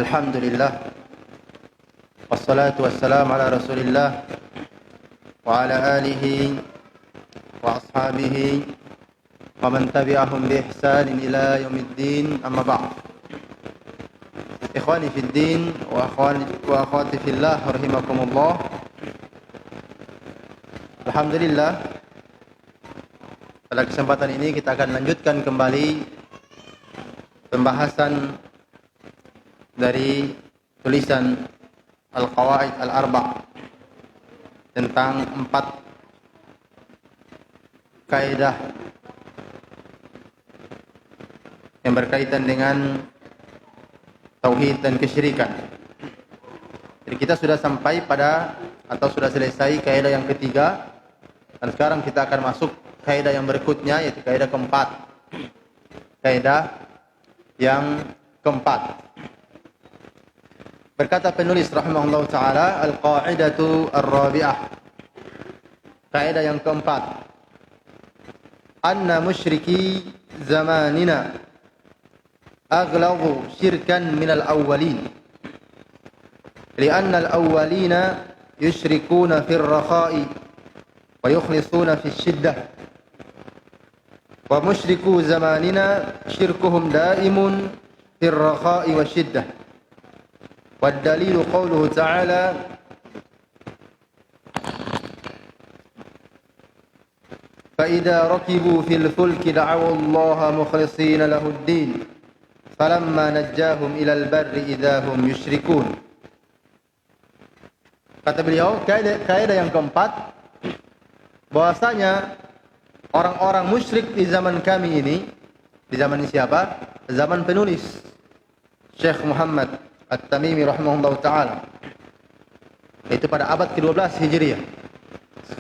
Alhamdulillah, wassalatu wassalamu ala rasulillah wa ala alihi wa ashabihi wa man tabi'ahum bi ihsanin ila yaumiddin, amma ba'd. Ikhwani fid din wa akhwati fillah, rahimakumullah. Alhamdulillah, pada kesempatan ini kita akan lanjutkan kembali pembahasan dari tulisan Al-Qawaid Al-Arba' tentang 4 kaidah yang berkaitan dengan tauhid dan kesyirikan. Jadi kita sudah sampai pada atau sudah selesai kaidah yang ketiga, dan sekarang kita akan masuk kaidah yang berikutnya, yaitu kaidah keempat. Kaidah yang keempat. Berkata penulis rahimahullah ta'ala, al-qa'idatu ar-rabi'ah, kaidah yang keempat, anna musyriki zamanina aghlabu syirkan minal awwalin, lianna al-awwalina yushrikuna fir rakha'i wa yukhlisuna fis shiddah, wa musyriku zamanina syirkuhum daimun fir rakha'i wa shiddah. والدليل قوله تعالى فإذا ركبوا في الفلك دعوا الله مخلصين له الدين فلما نجاهم إلى البر إذا هم يشركون. Kata beliau, kaidah yang keempat, bahwasanya orang-orang musyrik di zaman kami ini, di zaman siapa? Zaman penulis Syekh Muhammad At-Tamimi rahimahullah ta'ala, itu pada abad ke-12 Hijriah.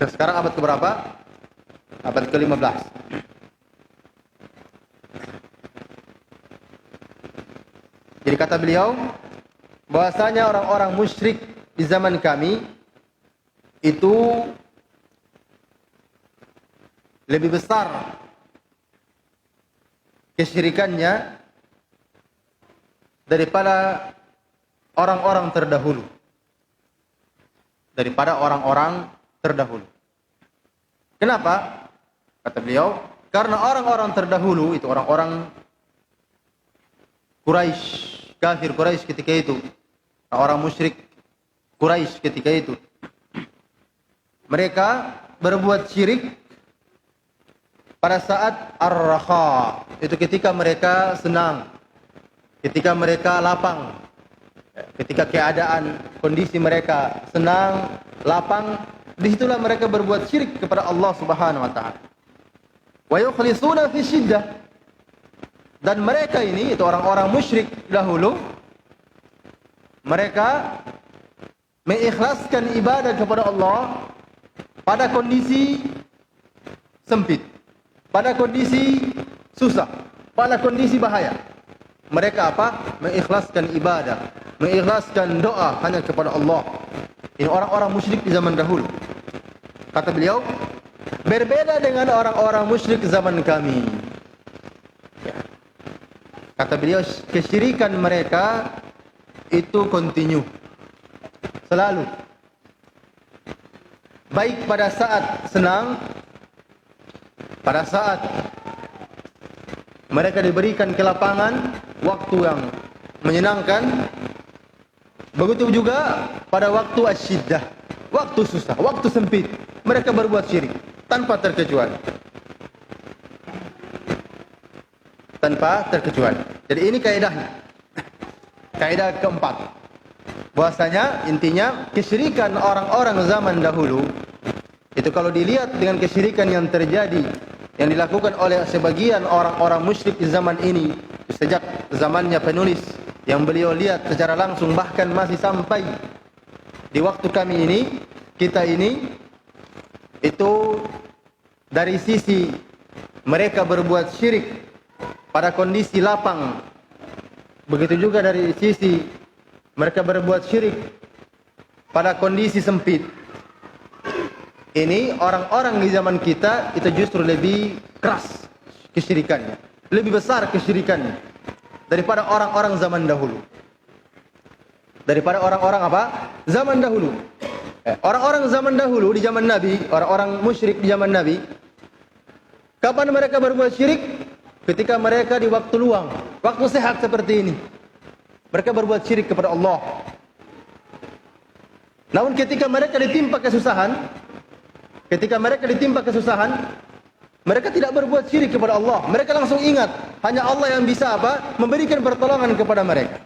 Sekarang abad ke-berapa? Abad ke-15. Jadi kata beliau, bahwasanya orang-orang musyrik di zaman kami itu lebih besar kesyirikannya daripada orang-orang terdahulu. Daripada orang-orang terdahulu. Kenapa? Kata beliau, karena orang-orang terdahulu itu orang-orang Quraisy, kafir Quraisy ketika itu, orang musyrik Quraisy ketika itu, mereka berbuat syirik pada saat ar-rakha, itu ketika mereka senang, ketika mereka lapang, ketika keadaan kondisi mereka senang, lapang, disitulah mereka berbuat syirik kepada Allah Subhanahu wa taala. Wa yukhlisuna fi syiddah, dan mereka ini itu orang-orang musyrik dahulu, mereka mengikhlaskan ibadah kepada Allah pada kondisi sempit, pada kondisi susah, pada kondisi bahaya. Mereka apa? Mengikhlaskan ibadah, mengikhlaskan doa hanya kepada Allah. Ini orang-orang musyrik di zaman dahulu. Kata beliau, berbeda dengan orang-orang musyrik zaman kami. Kata beliau, kesyirikan mereka itu kontinu, selalu. Baik pada saat senang, pada saat mereka diberikan kelapangan, waktu yang menyenangkan, begitu juga pada waktu asyiddah, waktu susah, waktu sempit, mereka berbuat syirik tanpa terkecuali. Tanpa terkecuali. Jadi ini kaidahnya. Kaidah keempat. Bahwasanya intinya kesyirikan orang-orang zaman dahulu itu kalau dilihat dengan kesyirikan yang terjadi, yang dilakukan oleh sebagian orang-orang musyrik di zaman ini, sejak zamannya penulis yang beliau lihat secara langsung, bahkan masih sampai di waktu kami ini, kita ini, itu dari sisi mereka berbuat syirik pada kondisi lapang, begitu juga dari sisi mereka berbuat syirik pada kondisi sempit. Ini orang-orang di zaman kita itu justru lebih keras kesyirikannya, lebih besar kesyirikannya daripada orang-orang zaman dahulu. daripada orang-orang apa? Zaman dahulu. Orang-orang zaman dahulu di zaman Nabi, orang-orang musyrik di zaman Nabi, kapan mereka berbuat syirik? Ketika mereka di waktu luang, waktu sehat seperti ini. Mereka berbuat syirik kepada Allah. Namun ketika mereka ditimpa kesusahan, mereka tidak berbuat syirik kepada Allah. Mereka langsung ingat, hanya Allah yang bisa apa? Memberikan pertolongan kepada mereka.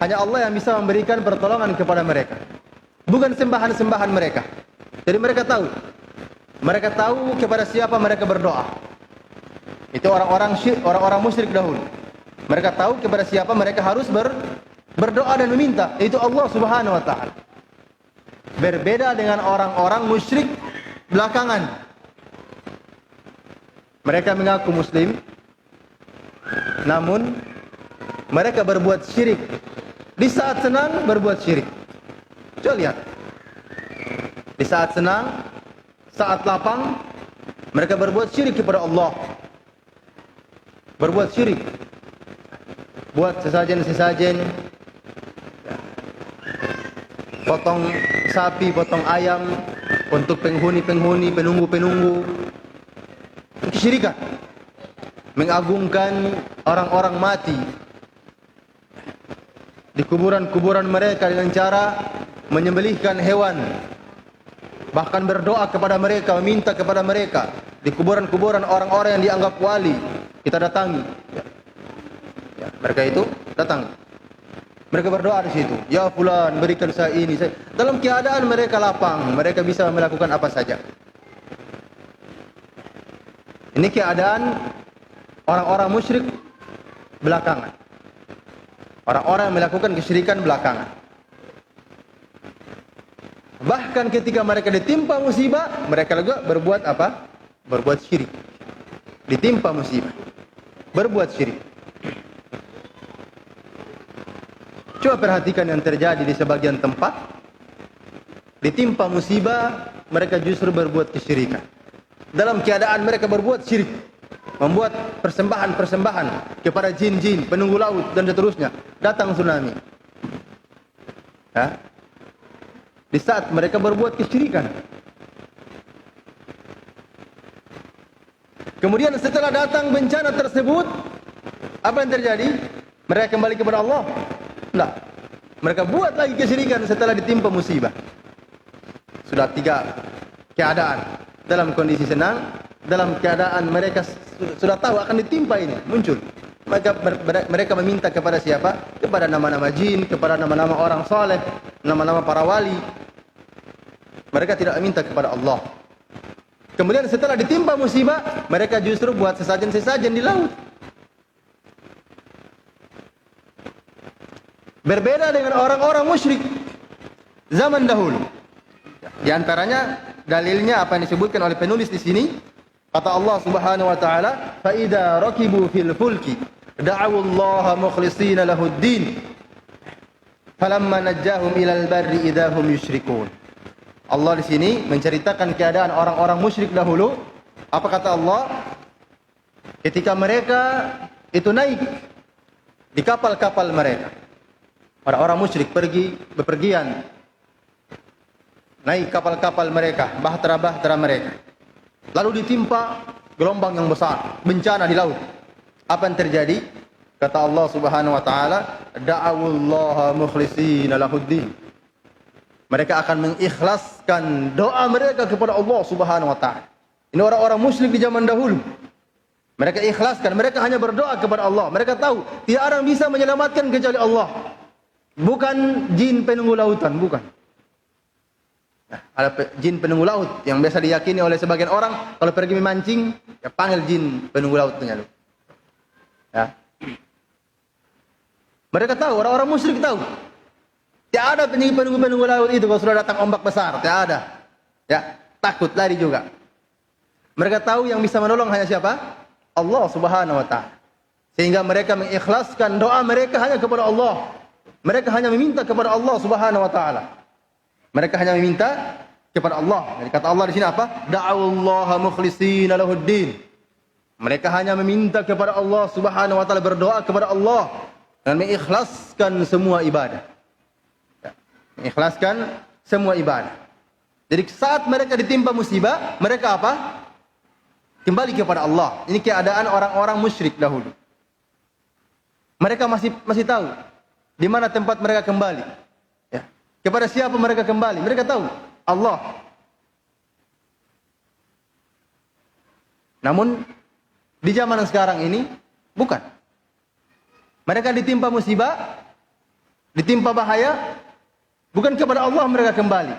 Hanya Allah yang bisa memberikan pertolongan kepada mereka. Bukan sembahan-sembahan mereka. Jadi mereka tahu kepada siapa mereka berdoa. Itu orang-orang musyrik dahulu. Mereka tahu kepada siapa mereka harus berdoa dan meminta. Itu Allah Subhanahu wa taala. Berbeda dengan orang-orang musyrik belakangan. Mereka mengaku muslim, namun mereka berbuat syirik. Di saat senang berbuat syirik. Coba lihat. Di saat senang, saat lapang, mereka berbuat syirik kepada Allah. Berbuat syirik. Buat sesajen-sesajen. Potong sapi, potong ayam untuk penghuni-penghuni, penunggu-penunggu. Kesyirikan. Mengagungkan orang-orang mati di kuburan-kuburan mereka dengan cara menyembelihkan hewan, bahkan berdoa kepada mereka, meminta kepada mereka di kuburan-kuburan orang-orang yang dianggap wali. Kita datangi, mereka itu datang, mereka berdoa di situ. Ya fulan, berikan saya ini. Dalam keadaan mereka lapang, mereka bisa melakukan apa saja. Ini keadaan orang-orang musyrik belakangan. Orang-orang yang melakukan kesyirikan belakangan. Bahkan ketika mereka ditimpa musibah, mereka juga berbuat apa? Berbuat syirik. Ditimpa musibah, berbuat syirik. Coba perhatikan yang terjadi di sebagian tempat. Ditimpa musibah, mereka justru berbuat kesyirikan. Dalam keadaan mereka berbuat syirik, membuat persembahan-persembahan kepada jin-jin, penunggu laut dan seterusnya. Datang tsunami. Di saat mereka berbuat kesyirikan. Kemudian setelah datang bencana tersebut, apa yang terjadi? Mereka kembali kepada Allah? Tidak. Mereka buat lagi kesyirikan setelah ditimpa musibah. Sudah 3 keadaan. Dalam kondisi senang, dalam keadaan mereka sudah tahu akan ditimpa ini, muncul. Mereka meminta kepada siapa? Kepada nama-nama jin, kepada nama-nama orang saleh, nama-nama para wali. Mereka tidak meminta kepada Allah. Kemudian setelah ditimpa musibah, mereka justru buat sesajen-sesajen di laut. Berbeda dengan orang-orang musyrik zaman dahulu. Di antaranya dalilnya apa yang disebutkan oleh penulis di sini, kata Allah Subhanahu wa taala, "Fa idza rakibu fil fulki da'u Allah mukhlishina lahu ad-din falamma najjahum ilal barri idza hum yusyrikun." Allah di sini menceritakan keadaan orang-orang musyrik dahulu. Apa kata Allah? Ketika mereka itu naik di kapal-kapal mereka. Orang-orang musyrik pergi bepergian, naik kapal-kapal mereka, bahtera-bahtera mereka. Lalu ditimpa gelombang yang besar, bencana di laut. Apa yang terjadi? Kata Allah Subhanahu wa taala, "Da'awullaha mukhlishina lahuddin." Mereka akan mengikhlaskan doa mereka kepada Allah Subhanahu wa taala. Ini orang-orang musyrik di zaman dahulu. Mereka ikhlaskan, mereka hanya berdoa kepada Allah. Mereka tahu tidak ada yang bisa menyelamatkan kecuali Allah. Bukan jin penunggu lautan, bukan. Nah, ada jin penunggu laut yang biasa diyakini oleh sebagian orang, kalau pergi memancing, ya panggil jin penunggu lautnya. Ya. Mereka tahu, orang-orang musyrik tahu. Tidak ada penunggu laut itu kalau sudah datang ombak besar, tidak ada. Ya, takut lari juga. Mereka tahu yang bisa menolong hanya siapa? Allah Subhanahu wa taala. Sehingga mereka mengikhlaskan doa mereka hanya kepada Allah. Mereka hanya meminta kepada Allah Subhanahu wa taala. Mereka hanya meminta kepada Allah. Jadi kata Allah di sini apa? Da'awallaha mukhlishina lahuddin. Mereka hanya meminta kepada Allah Subhanahu wa taala, berdoa kepada Allah dan mengikhlaskan semua ibadah. mengikhlaskan semua ibadah. Jadi saat mereka ditimpa musibah, mereka apa? Kembali kepada Allah. Ini keadaan orang-orang musyrik dahulu. Mereka masih tahu di mana tempat mereka kembali. Ya. Kepada siapa mereka kembali? Mereka tahu, Allah. Namun di zaman sekarang ini bukan. Mereka ditimpa musibah, ditimpa bahaya, bukan kepada Allah mereka kembali.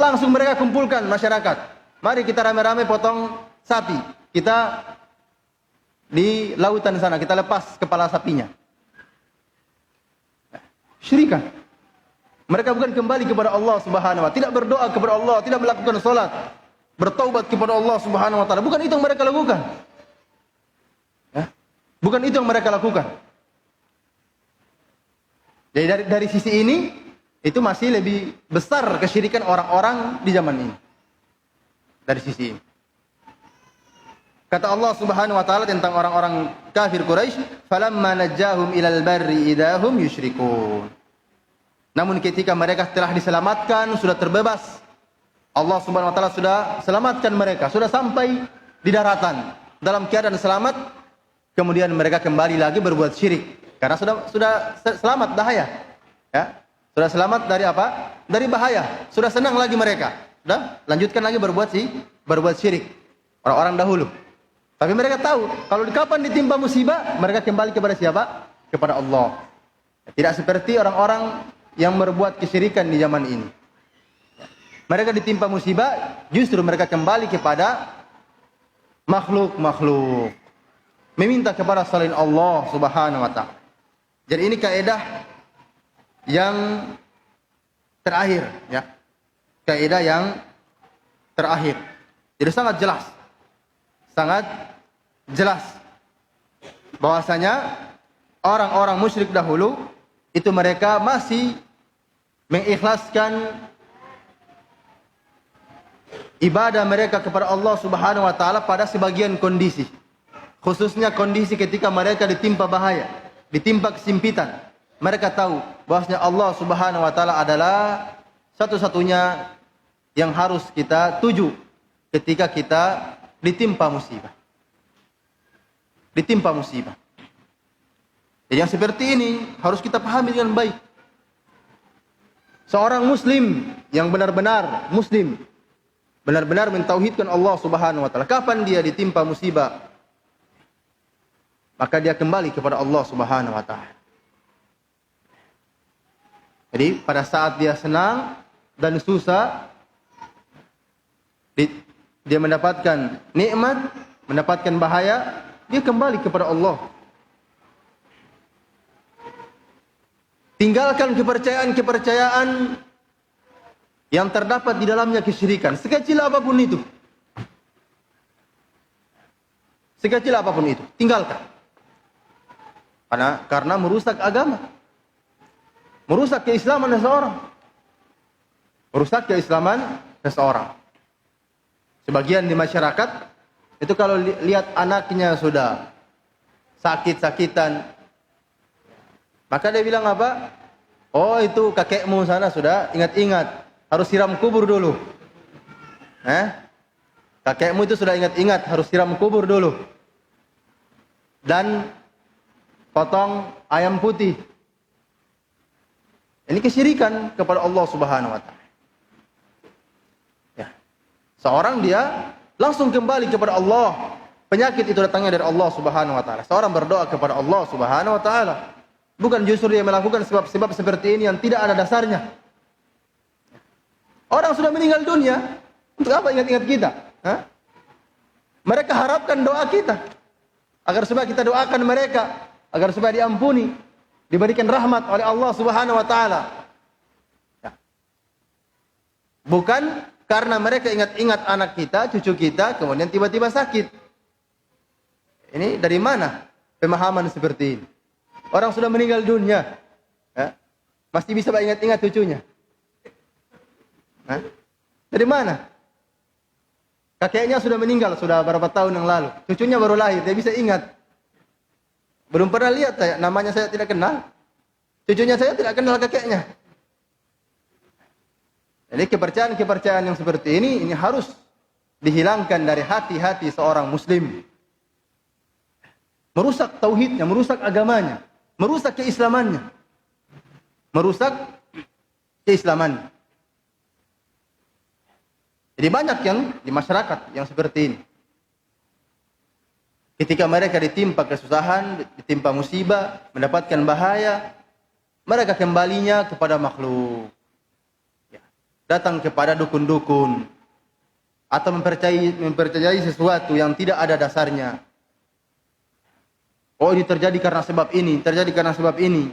Langsung mereka kumpulkan masyarakat. Mari kita rame-rame potong sapi. Kita di lautan sana, kita lepas kepala sapinya. Syirikan. Mereka bukan kembali kepada Allah Subhanahu wa taala, tidak berdoa kepada Allah, tidak melakukan salat, bertaubat kepada Allah Subhanahu wa taala. Bukan itu yang mereka lakukan. Ya. Bukan itu yang mereka lakukan. Jadi dari sisi ini itu masih lebih besar kesyirikan orang-orang di zaman ini. Dari sisi ini. Kata Allah Subhanahu wa taala tentang orang-orang kafir Quraisy, "Falamma najjahum ilal barri idahum yusyrikun." Namun ketika mereka telah diselamatkan, sudah terbebas, Allah Subhanahu wa taala sudah selamatkan mereka, sudah sampai di daratan dalam keadaan selamat, kemudian mereka kembali lagi berbuat syirik karena sudah selamat bahaya. Ya. Sudah selamat dari apa? Dari bahaya. Sudah senang lagi mereka. Sudah lanjutkan lagi berbuat syirik. Orang-orang dahulu. Tapi mereka tahu, kalau kapan ditimpa musibah, mereka kembali kepada siapa? Kepada Allah. Tidak seperti orang-orang yang berbuat kesyirikan di zaman ini. Mereka ditimpa musibah, justru mereka kembali kepada makhluk-makhluk. Meminta kepada selain Allah Subhanahu wa taala. Jadi ini kaidah yang terakhir, ya. Kaidah yang terakhir. Jadi sangat jelas. Sangat jelas bahwasanya orang-orang musyrik dahulu itu mereka masih mengikhlaskan ibadah mereka kepada Allah Subhanahu wa taala pada sebagian kondisi. Khususnya kondisi ketika mereka ditimpa bahaya, ditimpa kesempitan. Mereka tahu bahwasanya Allah Subhanahu wa taala adalah satu-satunya yang harus kita tuju ketika kita ditimpa musibah. Ditimpa musibah. Jadi yang seperti ini harus kita pahami dengan baik. Seorang muslim yang benar-benar muslim, benar-benar mentauhidkan Allah Subhanahu wa taala, kapan dia ditimpa musibah, maka dia kembali kepada Allah Subhanahu wa taala. Jadi pada saat dia senang dan susah, dia mendapatkan nikmat, mendapatkan bahaya, dia kembali kepada Allah. Tinggalkan kepercayaan-kepercayaan yang terdapat di dalamnya kesyirikan, sekecil apapun itu. Sekecil apapun itu, tinggalkan. Karena merusak agama. Merusak keislaman seseorang. Merusak keislaman seseorang. Sebagian di masyarakat itu kalau lihat anaknya sudah sakit-sakitan, maka dia bilang apa? Oh, itu kakekmu sana sudah ingat-ingat, harus siram kubur dulu. Kakekmu itu sudah ingat-ingat, harus siram kubur dulu. Dan potong ayam putih. Ini kesyirikan kepada Allah Subhanahu wa taala. Ya. Seorang dia langsung kembali kepada Allah. Penyakit itu datangnya dari Allah Subhanahu wa taala. Seorang berdoa kepada Allah Subhanahu wa taala. Bukan justru dia melakukan sebab-sebab seperti ini yang tidak ada dasarnya. Orang sudah meninggal dunia, untuk apa ingat-ingat kita? Mereka harapkan doa kita. Agar supaya kita doakan mereka, agar supaya diampuni, diberikan rahmat oleh Allah Subhanahu wa taala. Ya. Bukan karena mereka ingat-ingat anak kita, cucu kita, kemudian tiba-tiba sakit. Ini dari mana pemahaman seperti ini? Orang sudah meninggal dunia, ya, masih bisa ingat-ingat cucunya. Dari mana? Kakeknya sudah meninggal, sudah berapa tahun yang lalu. Cucunya baru lahir, dia bisa ingat. Belum pernah lihat saya, namanya saya tidak kenal. Cucunya saya tidak kenal kakeknya. Jadi kepercayaan-kepercayaan yang seperti ini harus dihilangkan dari hati-hati seorang muslim. Merusak tauhidnya, merusak agamanya, merusak keislamannya. Merusak keislamannya. Jadi banyak yang di masyarakat yang seperti ini. Ketika mereka ditimpa kesusahan, ditimpa musibah, mendapatkan bahaya, mereka kembalinya kepada makhluk. Datang kepada dukun-dukun. Atau mempercayai sesuatu yang tidak ada dasarnya. Oh, ini terjadi karena sebab ini, terjadi karena sebab ini.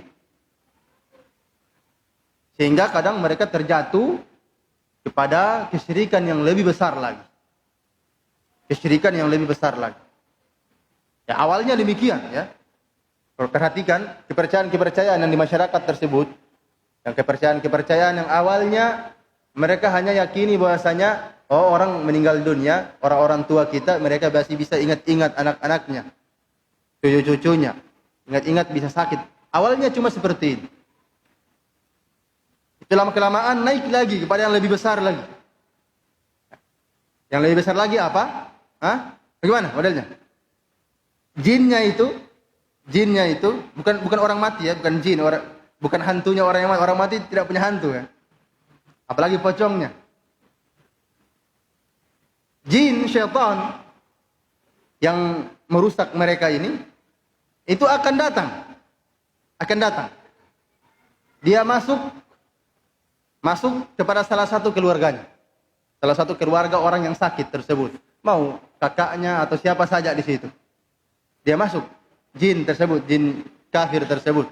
Sehingga kadang mereka terjatuh kepada kesyirikan yang lebih besar lagi. Kesyirikan yang lebih besar lagi. Ya, awalnya demikian ya. Perhatikan kepercayaan-kepercayaan yang di masyarakat tersebut, yang kepercayaan-kepercayaan yang awalnya mereka hanya yakini bahwasanya oh, orang meninggal dunia, orang-orang tua kita, mereka masih bisa ingat-ingat anak-anaknya, cucu-cucunya, ingat-ingat bisa sakit. Awalnya cuma seperti ini. Lama-kelamaan naik lagi kepada yang lebih besar lagi. Yang lebih besar lagi apa? Hah? Bagaimana modelnya? Jinnya itu bukan orang mati ya, bukan jin, bukan hantunya orang yang mati. Orang mati tidak punya hantu ya. Apalagi pocongnya. Jin, syaitan yang merusak mereka ini itu akan datang. Dia masuk kepada salah satu keluarganya. Salah satu keluarga orang yang sakit tersebut. Mau kakaknya atau siapa saja di situ. Dia masuk. Jin tersebut, jin kafir tersebut.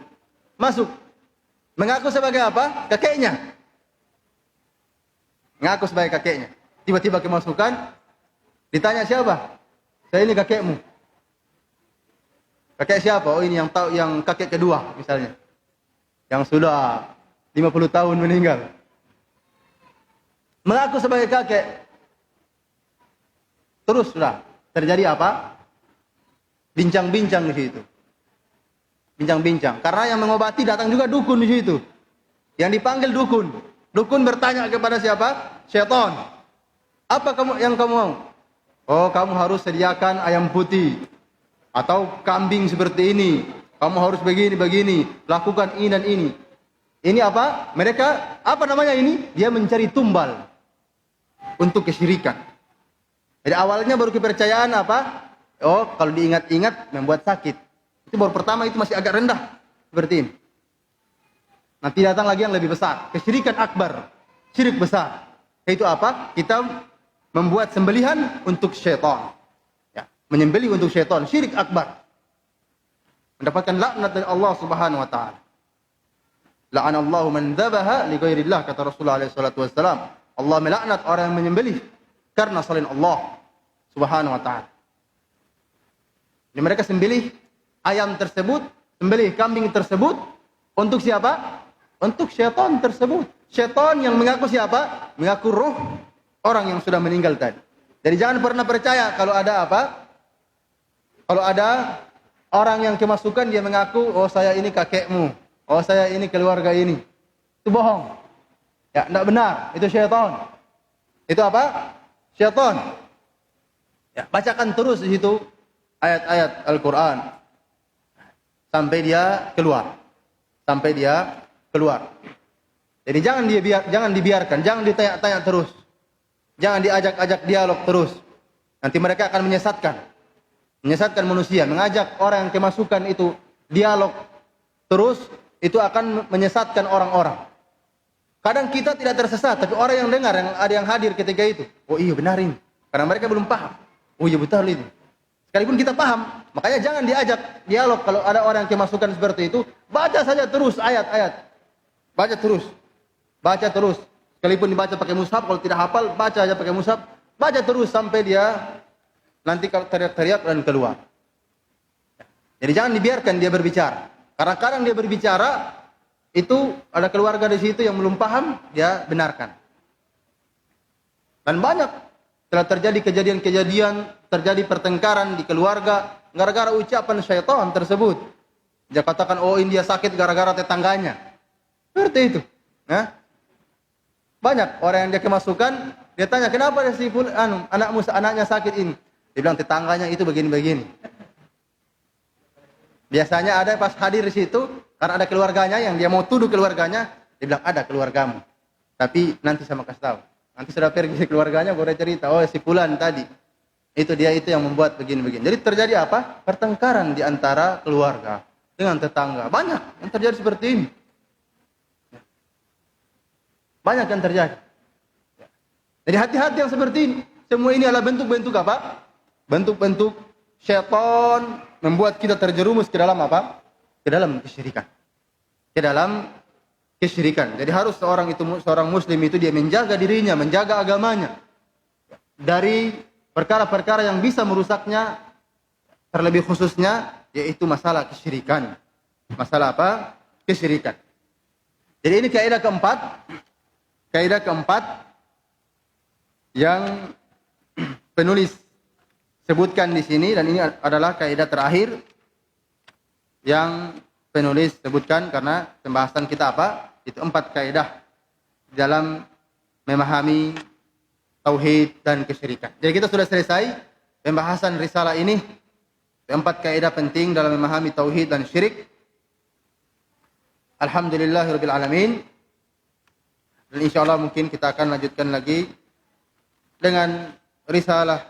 Masuk. Mengaku sebagai apa? Kakeknya. Mengaku sebagai kakeknya. Tiba-tiba kemasukan. Ditanya siapa? Saya ini kakekmu. Kakek siapa? Oh ini yang kakek kedua misalnya. Yang sudah 50 tahun meninggal. Mengaku sebagai kakek. Terus sudah terjadi apa? Bincang-bincang di situ. Bincang-bincang. Karena yang mengobati datang juga dukun di situ. Yang dipanggil dukun. Dukun bertanya kepada siapa? Syaitan. Apa yang kamu mau? Oh, kamu harus sediakan ayam putih. Atau kambing seperti ini. Kamu harus begini. Lakukan ini dan ini. Ini apa? Mereka, apa namanya ini? Dia mencari tumbal. Untuk kesyirikan. Jadi awalnya baru kepercayaan apa? Oh, kalau diingat-ingat membuat sakit. Itu baru pertama, itu masih agak rendah. Seperti ini. Nanti datang lagi yang lebih besar. Kesyirikan akbar. Syirik besar. Itu apa? Kita membuat sembelihan untuk syaitan. Ya, menyembelih untuk syaitan. Syirik akbar. Mendapatkan laknat dari Allah Subhanahu wa taala. La'anallahu man dzabaha li ghairillah, kata Rasulullah alaihi salatu wasallam. Allah melaknat orang yang menyembelih karena selain Allah Subhanahu wa taala. Jadi mereka sembelih ayam tersebut, sembelih kambing tersebut untuk siapa? Untuk syaitan tersebut. Syaitan yang mengaku siapa? Mengaku roh orang yang sudah meninggal tadi. Jadi jangan pernah percaya kalau ada apa? Kalau ada orang yang kemasukan dia mengaku, oh saya ini kakekmu, oh saya ini keluarga ini. Itu bohong. Ya, tidak benar. Itu syaitan. Itu apa? Syaitan. Ya, bacakan terus di situ ayat-ayat Al-Quran sampai dia keluar. Jadi jangan dibiarkan, jangan ditanya-tanya terus. Jangan diajak-ajak dialog terus. Nanti mereka akan menyesatkan manusia, mengajak orang yang kemasukan itu dialog terus, itu akan menyesatkan orang-orang. Kadang kita tidak tersesat, tapi orang yang dengar, yang ada yang hadir ketika itu, oh iya benar ini. Karena mereka belum paham. Oh iya betul ini. Sekalipun kita paham, makanya jangan diajak dialog kalau ada orang yang kemasukan seperti itu, baca saja terus ayat-ayat. Baca terus. Sekalipun dibaca pakai mushaf, kalau tidak hafal, baca aja pakai mushaf, baca terus sampai dia nanti kalau teriak-teriak dan keluar. Jadi jangan dibiarkan dia berbicara. Karena kadang dia berbicara, itu ada keluarga di situ yang belum paham, dia benarkan. Dan banyak telah terjadi kejadian-kejadian, terjadi pertengkaran di keluarga gara-gara ucapan syaitan tersebut. Dia katakan, oh ini dia sakit gara-gara tetangganya. Seperti itu. Nah, Banyak orang yang dia kemasukan, dia tanya, kenapa si anaknya sakit ini? Dia bilang, tetangganya itu begini-begini. Biasanya ada pas hadir di situ, karena ada keluarganya yang dia mau tuduh keluarganya, dia bilang, ada keluargamu. Tapi nanti sama kasih tahu. Nanti sudah pergi keluarganya, baru cerita, oh si fulan tadi. Itu yang membuat begini-begini. Jadi terjadi apa? Pertengkaran di antara keluarga dengan tetangga. Banyak yang terjadi seperti ini. Banyak yang terjadi. Jadi hati-hati yang seperti ini. Semua ini adalah bentuk-bentuk apa? Bentuk-bentuk syaitan membuat kita terjerumus ke dalam apa? Ke dalam kesyirikan. Ke dalam kesyirikan. Jadi harus seorang muslim itu dia menjaga dirinya, menjaga agamanya dari perkara-perkara yang bisa merusaknya, terlebih khususnya yaitu masalah kesyirikan. Masalah apa? Kesyirikan. Jadi ini kaidah keempat. Kaidah keempat yang penulis sebutkan di sini, dan ini adalah kaidah terakhir yang penulis sebutkan karena pembahasan kita apa? Itu 4 kaidah dalam memahami tauhid dan kesyirikan. Jadi kita sudah selesai pembahasan risalah ini. 4 kaidah penting dalam memahami tauhid dan syirik. Alhamdulillahirabbil alamin. Dan insyaallah mungkin kita akan lanjutkan lagi dengan risalah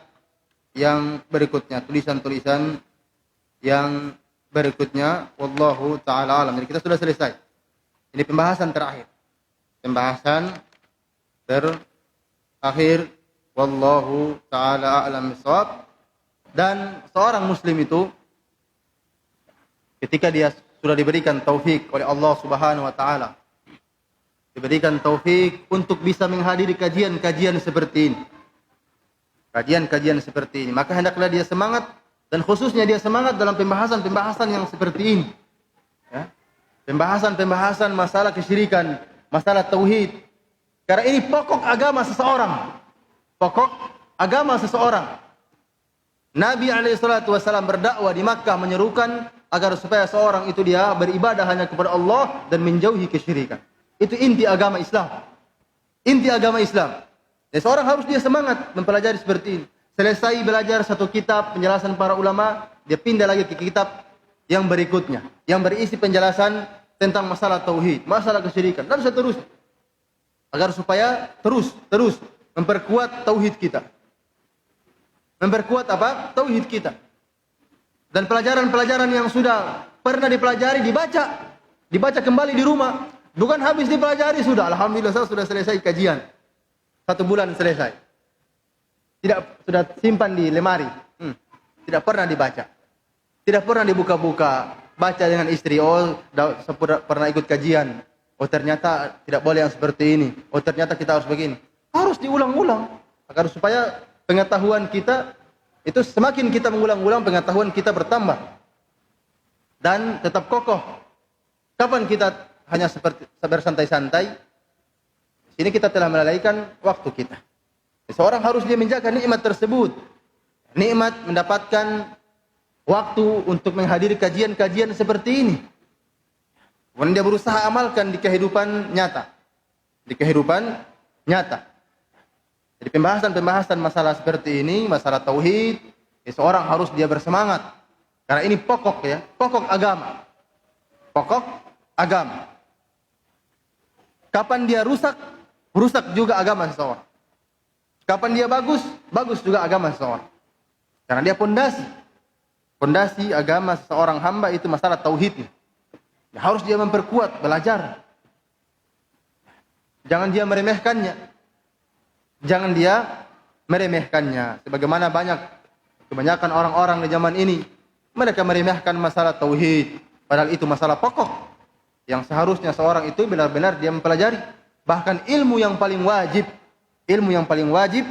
yang berikutnya, tulisan-tulisan yang berikutnya. Wallahu taala alam. Jadi kita sudah selesai. Ini pembahasan terakhir. Pembahasan terakhir. Wallahu taala alam bissawab. Dan seorang muslim itu ketika dia sudah diberikan taufik oleh Allah Subhanahu wa taala, diberikan taufik untuk bisa menghadiri kajian-kajian seperti ini. Kajian-kajian seperti ini, maka hendaklah dia semangat, dan khususnya dia semangat dalam pembahasan-pembahasan yang seperti ini. Ya. Pembahasan-pembahasan masalah kesyirikan, masalah tauhid. Karena ini pokok agama seseorang. Pokok agama seseorang. Nabi SAW berdakwah di Makkah menyerukan agar supaya seorang itu dia beribadah hanya kepada Allah dan menjauhi kesyirikan. Itu inti agama Islam. Inti agama Islam. Dan seorang harus dia semangat mempelajari seperti ini. Selesai belajar satu kitab penjelasan para ulama, dia pindah lagi ke kitab yang berikutnya, yang berisi penjelasan tentang masalah tauhid, masalah kesyirikan, dan seterusnya. Agar supaya terus memperkuat tauhid kita. Memperkuat apa? Tauhid kita. Dan pelajaran-pelajaran yang sudah pernah dipelajari dibaca kembali di rumah. Bukan habis dipelajari sudah, alhamdulillah saya sudah selesai kajian. 1 bulan selesai. Sudah simpan di lemari. Tidak pernah dibaca. Tidak pernah dibuka-buka. Baca dengan istri, oh pernah ikut kajian. Oh ternyata tidak boleh yang seperti ini. Oh ternyata kita harus begini. Harus diulang-ulang. Agar supaya pengetahuan kita itu semakin kita mengulang-ulang, pengetahuan kita bertambah dan tetap kokoh. Kapan kita hanya seperti bersantai-santai? Sini kita telah melalaikan waktu kita. Seorang harus dia menjaga nikmat tersebut. Nikmat mendapatkan waktu untuk menghadiri kajian-kajian seperti ini. Kemudian dia berusaha amalkan di kehidupan nyata. Di kehidupan nyata. Jadi pembahasan-pembahasan masalah seperti ini, masalah tauhid, seorang harus dia bersemangat. Karena ini pokok ya, pokok agama. Pokok agama. Kapan dia rusak, rusak juga agama seseorang. Kapan dia bagus, bagus juga agama seseorang. Karena dia pondasi. Pondasi agama seseorang hamba itu masalah tauhidnya. Ya, harus dia memperkuat, belajar. Jangan dia meremehkannya. Jangan dia meremehkannya. Sebagaimana kebanyakan orang-orang di zaman ini, mereka meremehkan masalah tauhid. Padahal itu masalah pokok. Yang seharusnya seorang itu benar-benar dia mempelajari. Bahkan ilmu yang paling wajib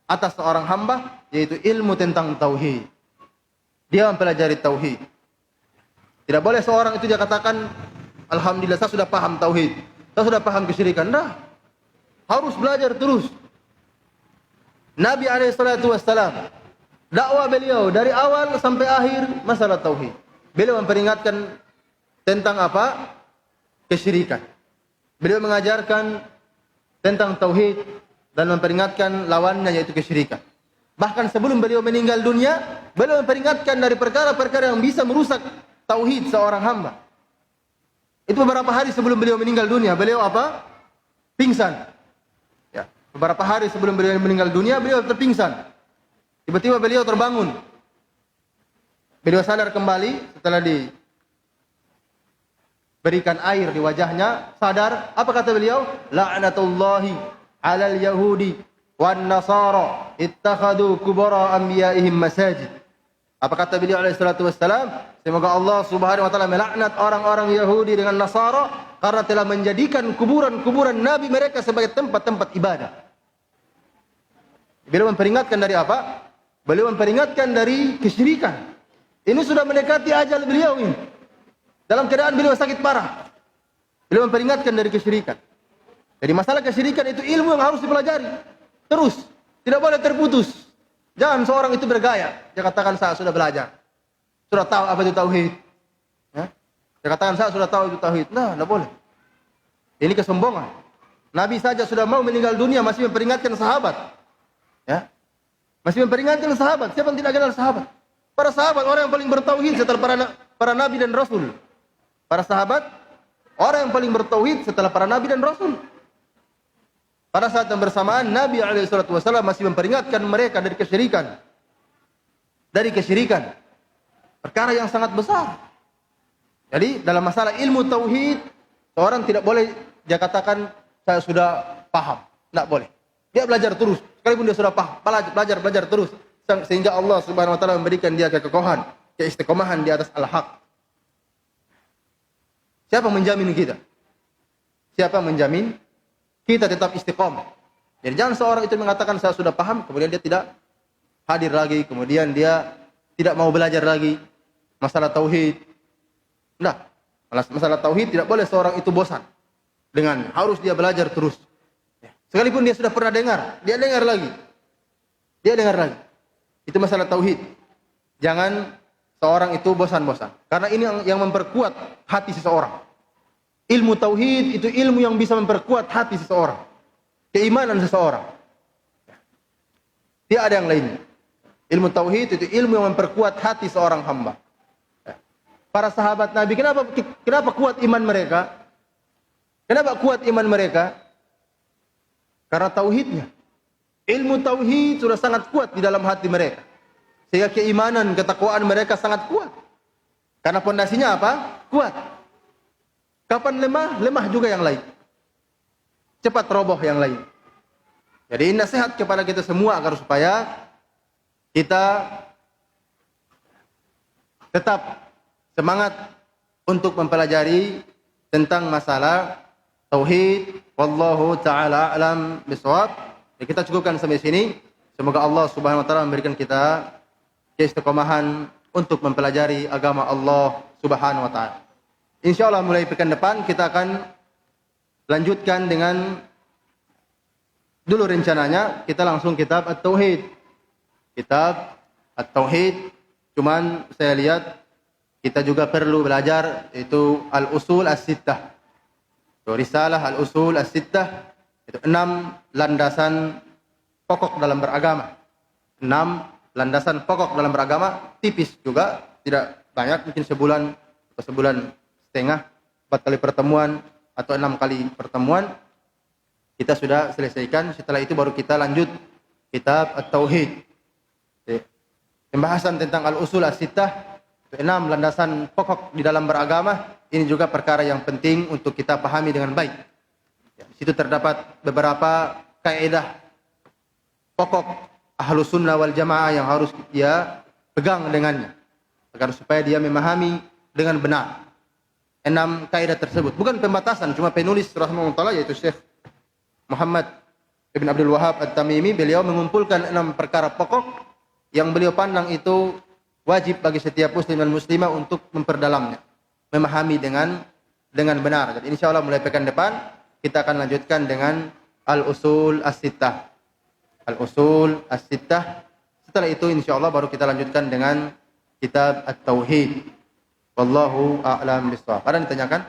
atas seorang hamba, yaitu ilmu tentang tauhid. Dia mempelajari tauhid. Tidak boleh seorang itu dia katakan, alhamdulillah saya sudah paham tauhid. Saya sudah paham kesyirikan. Nah, harus belajar terus. Nabi SAW, dakwah beliau dari awal sampai akhir masalah tauhid. Beliau memperingatkan tentang apa? Kesyirikan. Beliau mengajarkan tentang tauhid dan memperingatkan lawannya yaitu kesyirikan. Bahkan sebelum beliau meninggal dunia, beliau memperingatkan dari perkara-perkara yang bisa merusak tauhid seorang hamba. Itu beberapa hari sebelum beliau meninggal dunia, beliau apa? Pingsan. Ya, beberapa hari sebelum beliau meninggal dunia, beliau terpingsan. Tiba-tiba beliau terbangun. Beliau sadar kembali setelah diberikan air di wajahnya, sadar. Apa kata beliau? La'natullahi 'alal yahudi wan nasara ittakhadhu kubara anbiya'ihim masajid. Apa kata beliau alaihi salatu wassalam? Semoga Allah Subhanahu wa taala melaknat orang-orang Yahudi dengan Nasara karena telah menjadikan kuburan-kuburan nabi mereka sebagai tempat-tempat ibadah. Beliau memperingatkan dari apa? Beliau memperingatkan dari kesyirikan. Ini sudah mendekati ajal beliau ini. Dalam keadaan beliau sakit parah. Beliau memperingatkan dari kesyirikan. Jadi masalah kesyirikan itu ilmu yang harus dipelajari. Terus, tidak boleh terputus. Jangan seorang itu bergaya. Dia katakan saya sudah belajar. Sudah tahu apa itu tauhid. Ya? Dia katakan saya sudah tahu itu tauhid. Nah, tidak boleh. Ini kesombongan. Nabi saja sudah mau meninggal dunia masih memperingatkan sahabat. Ya? Masih memperingatkan sahabat. Siapa yang tidak kenal sahabat? Para sahabat orang yang paling bertauhid setelah para nabi dan rasul. Para sahabat orang yang paling bertauhid setelah para nabi dan rasul. Pada saat yang bersamaan Nabi SAW masih memperingatkan mereka dari kesyirikan. Dari kesyirikan. Perkara yang sangat besar. Jadi dalam masalah ilmu tauhid, seorang tidak boleh dia katakan saya sudah paham. Tidak boleh. Dia belajar terus. Sekalipun dia sudah paham, belajar terus. Sehingga Allah Subhanahu wa taala memberikan dia kekokohan, keistiqomahan di atas al-haq. Siapa menjamin kita? Siapa menjamin kita tetap istiqomah? Jadi jangan seorang itu mengatakan saya sudah paham, kemudian dia tidak hadir lagi, kemudian dia tidak mau belajar lagi masalah tauhid. Nah, masalah tauhid tidak boleh seorang itu bosan dengan harus dia belajar terus. Sekalipun dia sudah pernah dengar, dia dengar lagi. Dia dengar lagi. Itu masalah tauhid. Jangan seorang itu bosan-bosan. Karena ini yang memperkuat hati seseorang. Ilmu tauhid itu ilmu yang bisa memperkuat hati seseorang. Keimanan seseorang. Tidak ada yang lainnya. Ilmu tauhid itu ilmu yang memperkuat hati seorang hamba. Para sahabat Nabi, kenapa kuat iman mereka? Kenapa kuat iman mereka? Karena tauhidnya. Ilmu tauhid sudah sangat kuat di dalam hati mereka. Sehingga keimanan, ketakwaan mereka sangat kuat. Karena pondasinya apa? Kuat. Kapan lemah? Lemah juga yang lain. Cepat roboh yang lain. Jadi nasihat kepada kita semua agar supaya kita tetap semangat untuk mempelajari tentang masalah tauhid. Wallahu ta'ala a'lam bishawab. Kita cukupkan sampai sini. Semoga Allah Subhanahu wa taala memberikan kita keistiqomahan untuk mempelajari agama Allah Subhanahu wa taala. Insyaallah mulai pekan depan kita akan lanjutkan dengan dulu rencananya kita langsung kitab At-Tauhid. Kitab At-Tauhid, cuman saya lihat kita juga perlu belajar itu Al-Usul As-Sittah. Itu risalah Al-Usul As-Sittah, itu 6 landasan pokok dalam beragama. 6 landasan pokok dalam beragama, tipis juga, tidak banyak, mungkin sebulan atau sebulan setengah, 4 kali pertemuan atau 6 kali pertemuan kita sudah selesaikan. Setelah itu baru kita lanjut kitab At-Tauhid. Pembahasan tentang Al-Usul As-Sittah, 6 landasan pokok di dalam beragama. Ini juga perkara yang penting untuk kita pahami dengan baik. Di situ terdapat beberapa kaidah pokok Ahlus Sunnah wal Jamaah yang harus dia pegang dengannya agar supaya dia memahami dengan benar 6 kaidah tersebut. Bukan pembatasan, cuma penulis rahimahullah yaitu Syekh Muhammad Ibn Abdul Wahhab At-Tamimi, beliau mengumpulkan 6 perkara pokok yang beliau pandang itu wajib bagi setiap muslim dan muslimah untuk memperdalamnya, memahami dengan benar. Jadi insyaallah mulai pekan depan kita akan lanjutkan dengan Al-Usul As-Sittah. Al-Usul As-Sittah. Setelah itu insyaallah baru kita lanjutkan dengan kitab At-Tauhid. Wallahu a'lam bishawab. Ada yang ditanyakan?